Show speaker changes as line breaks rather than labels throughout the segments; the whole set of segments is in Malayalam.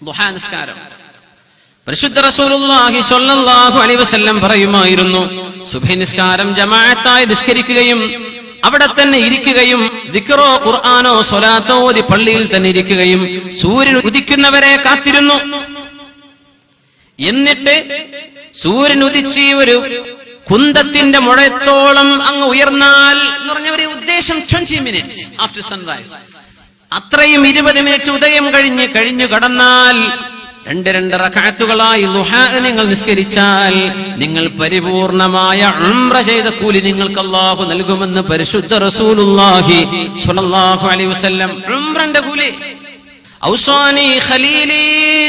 ദുഹാ നിസ്കാരം. പരിശുദ്ധ റസൂലുള്ളാഹി സ്വല്ലല്ലാഹു അലൈഹി വസല്ലം പറയുമായിരുന്നു, സുബ്ഹി നിസ്കാരം ജമാഅത്തായി നിസ്കരിക്കുകയും അവിടെ തന്നെ ഇരിക്കുകയും ദിക്റോ ഖുർആനോ സ്വലാത്തോ ഓതി പള്ളിയിൽ തന്നെ ഇരിക്കുകയും സൂര്യൻ ഉദിക്കുന്നവരെ കാത്തിരുന്നു. എന്നിട്ട് സൂര്യൻ ഉദിച്ച് ഒരു കുന്തത്തിന്റെ മുഴത്തോളം അങ്ങ് ഉയർന്നാൽ എന്ന് പറഞ്ഞ ഒരു ഉദ്ദേശം 20 minutes ആഫ്റ്റർ സൺറൈസ്, അത്രയും 20 മിനിറ്റ് ഉദയം കഴിഞ്ഞു കടന്നാൽ 2 റക്അത്തുകളായി ദുഹാ നിങ്ങൾ നിസ്കരിച്ചാൽ നിങ്ങൾ പരിപൂർണമായ ഉംറ ചെയ്ത കൂലി നിങ്ങൾക്ക് അല്ലാഹു നൽകുമെന്ന് പരിശുദ്ധ റസൂലുള്ളാഹി സ്വല്ലല്ലാഹു അലൈഹി വസല്ലം. ഉംറന്റെ കൂലി. ഔസാനി ഖലീലി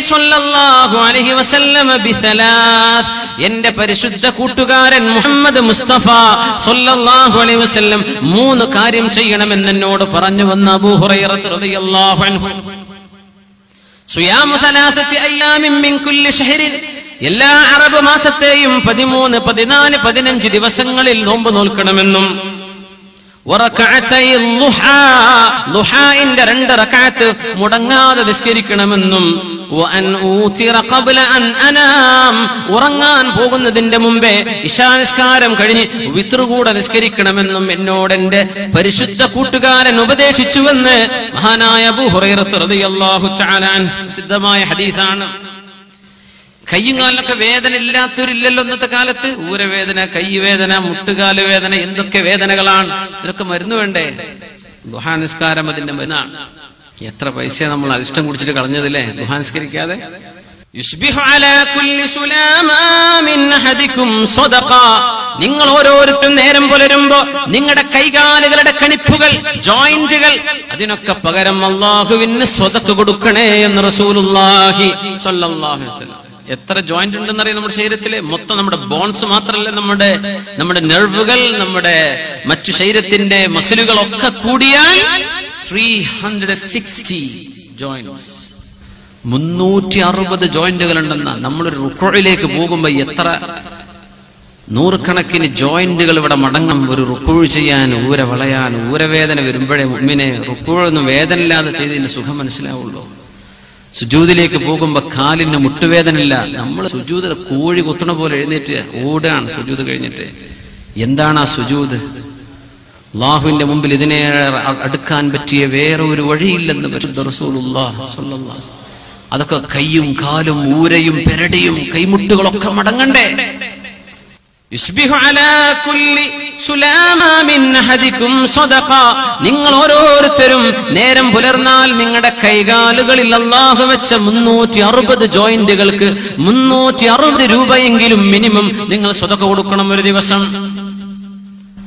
സ്വല്ലല്ലാഹു അലൈഹി വസല്ലം ബിസലാത്ത്, എന്റെ പരിശുദ്ധ കൂട്ടുകാരൻ മുഹമ്മദ് മുസ്തഫ സ്വല്ലല്ലാഹു അലൈഹി വസല്ലം 3 കാര്യം ചെയ്യണമെന്ന് എന്നോട് പറഞ്ഞു വന്ന അബൂ ഹുറൈറ റളിയല്ലാഹു അൻഹു. സുയാമു 3 അയ്യാമിൻ മിൻ കുല്ലി ഷഹ്റിൻ, എല്ലാ അറബ് മാസത്തെയും 13, 14, 15 ദിവസങ്ങളിൽ നോമ്പ് നോൽക്കണമെന്നും ദുഹാഇന്റെ 2 റക്അത്ത് മുടങ്ങാതെ നിസ്കരിക്കണമെന്നും ഉറങ്ങാൻ പോകുന്നതിന്റെ മുമ്പേ ഇശാ നിസ്കാരം കഴിഞ്ഞ് വിത്ർ കൂടെ നിസ്കരിക്കണമെന്നും എന്നോട് എന്റെ പരിശുദ്ധ കൂട്ടുകാരൻ ഉപദേശിച്ചുവെന്ന് മഹാനായ അബൂ ഹുറൈറ റളിയല്ലാഹു തആല അൻഹു സിദ്ധമായ ഹദീസാണ്. കയ്യും കാലിനൊക്കെ വേദന ഇല്ലാത്തവരില്ലല്ലോ ഇന്നത്തെ കാലത്ത്. ഊരവേദന, കൈവേദന, മുട്ടുകാല് വേദന, എന്തൊക്കെ വേദനകളാണ്. ഇതൊക്കെ മരുന്ന് വേണ്ടേ? ദുഹാ നിസ്കാരം അതിന്റെ മരുന്നാണ്. എത്ര പൈസ നമ്മൾ അരിഷ്ടം കുടിച്ചിട്ട് കളഞ്ഞതില്ലേ ദുഹാ നിസ്കരിക്കാതെ. നിങ്ങൾ ഓരോരുത്തരും നേരം പുലരുമ്പോ നിങ്ങളുടെ കൈകാലുകളുടെ കണിപ്പുകൾ, ജോയിന്റുകൾ, അതിനൊക്കെ പകരം അല്ലാഹുവിന് സ്വതക്ക് കൊടുക്കണേ എന്ന് റസൂലുള്ളാഹി സ്വല്ലല്ലാഹു അലൈഹി വസല്ലം. എത്ര ജോയിന്റ് ഉണ്ടെന്നറിയാം നമ്മുടെ ശരീരത്തില്? മൊത്തം നമ്മുടെ ബോൺസ് മാത്രമല്ല, നമ്മുടെ നെർവുകൾ, നമ്മുടെ മറ്റു ശരീരത്തിന്റെ മസിലുകളൊക്കെ കൂടിയാൽ 360 ജോയിന്റ്സ്, 360 ജോയിന്റുകൾ ഉണ്ടെന്ന. നമ്മളൊരു റുക്കൂഇലേക്ക് പോകുമ്പോ എത്ര നൂറുകണക്കിന് ജോയിന്റുകൾ ഇവിടെ മടങ്ങും ഒരു റുക്കൂഅ് ചെയ്യാൻ, ഊര വളയാൻ. ഊരവേദന വരുമ്പോഴേ മുഅ്മിനെ റുക്കൂഅൊന്നും വേദന ഇല്ലാതെ ചെയ്തതിന്റെ സുഖം മനസ്സിലാവുള്ളൂ. സുജൂദിലേക്ക് പോകുമ്പോ കാലിന് മുട്ടുവേദനയില്ല. നമ്മൾ സുജൂദ് കോഴി കുത്തണ പോലെ എഴുന്നേറ്റ് ഓടാണ് സുജൂദ് കഴിഞ്ഞിട്ട്. എന്താണ് ആ സുജൂദ്? അല്ലാഹുവിന്റെ മുമ്പിൽ ഇതിനെ അടുക്കാൻ പറ്റിയ വേറെ ഒരു വഴിയില്ലെന്ന് പരിശുദ്ധ റസൂലുള്ളാഹി സ്വല്ലല്ലാഹു അലൈഹി വസല്ലം. അതൊക്കെ കൈയും കാലും ഊരയും പെരടിയും കൈമുട്ടുകളൊക്കെ മടങ്ങണ്ടേ? നിങ്ങൾ ഓരോരുത്തരും നേരം പുലർന്നാൽ നിങ്ങളുടെ കൈകാലുകളിൽ അല്ലാഹു വെച്ച 360 ജോയിന്റുകൾക്ക് 360 രൂപയെങ്കിലും മിനിമം നിങ്ങൾ സ്വതക്ക കൊടുക്കണം ഒരു ദിവസം.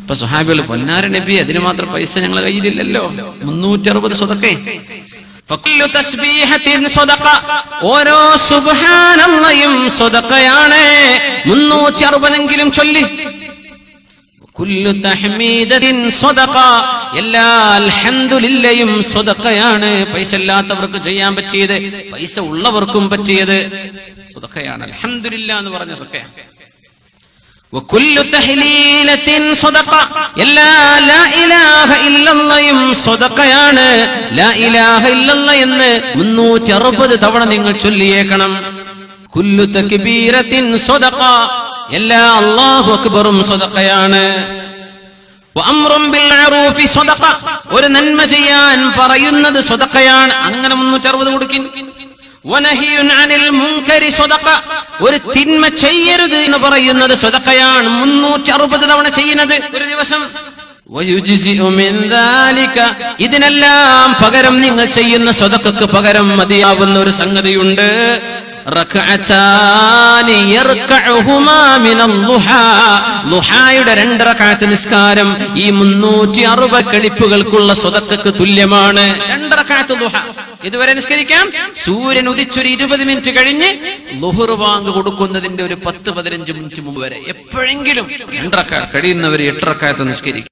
ഇപ്പൊ സ്വഹാബികൾ, പൊന്നാര നബി, അതിന് മാത്രം പൈസ ഞങ്ങളുടെ കയ്യിലില്ലല്ലോ. 360 സ്വതക്കേ. ഓരോ സുബ്ഹാനല്ലാഹും സ്വതക്കയാണ്. 360 ചൊല്ലി. കുല്ലു തഹ്മീദത്തിൻ സ്വതക, എല്ലാ അൽഹംദുലില്ലയും സ്വതക്കയാണ്. പൈസ ഇല്ലാത്തവർക്ക് ചെയ്യാൻ പറ്റിയത്, പൈസ ഉള്ളവർക്കും പറ്റിയത് സ്വതക്കയാണ്. അൽഹംദുലില്ലാ എന്ന് പറഞ്ഞ സ്വതക്കയാണ്. വകുല്ലു തഹ്ലീലത്തിൻ സ്വതക, എല്ലാ ലാ ഇലാഹ ഇല്ലല്ലാഹും സ്വതക്കയാണ്. ലാ ഇലാഹ ഇല്ലല്ലാഹ് എന്ന് 360 തവണ നിങ്ങൾ ചൊല്ലിയേക്കണം. കുല്ലു തക്ബീറത്തിൻ സ്വതക, എല്ലാ അല്ലാഹു അക്ബറും സ്വതക്കയാണ്. വഅംറുൻ ബിൽ മഅറൂഫി സ്വതക, ഒരു നന്മ ചെയ്യാൻ പറയുന്നത് സ്വതക്കയാണ്. അങ്ങനെ 360 കൊടുക്കിൻ. വനഹിയുൻ അനിൽ മുൻകരി സ്വതക, ഒരു തിന്മ ചെയ്യരുത് എന്ന് പറയുന്നത് സ്വതക്കയാണ്. 360 തവണ ചെയ്യുന്നത് ഒരു ദിവസം. വയുജ്സിഉ മിൻ ദാലിക, ഇതിനെല്ലാം പകരം നിങ്ങൾ ചെയ്യുന്ന സ്വതക്കക്ക് പകരം മതിയാവുന്ന ഒരു സംഗതിയുണ്ട്. റക്അതാനി യർകഉഹുമാ മിനൽ ളുഹാ, ളുഹായുടെ 2 റക്അത്ത് നിസ്കാരം ഈ 360 കളിപ്പുകൾക്കുള്ള സ്വതക്കക്ക് തുല്യമാണ്. 2 റക്അത്ത് ളുഹ ഇതുവരെ നിസ്കരിക്കാം. സൂര്യൻ ഉദിച്ചൊരു 20 മിനിറ്റ് കഴിഞ്ഞ് ളുഹർ ബാങ്ക് കൊടുക്കുന്നതിന്റെ ഒരു 10-15 മിനിറ്റ് മുമ്പ് വരെ എപ്പോഴെങ്കിലും 2 റക്അത്ത് കഴിയുന്നവർ 8 റക്അത്ത് നിസ്കരിക്കും.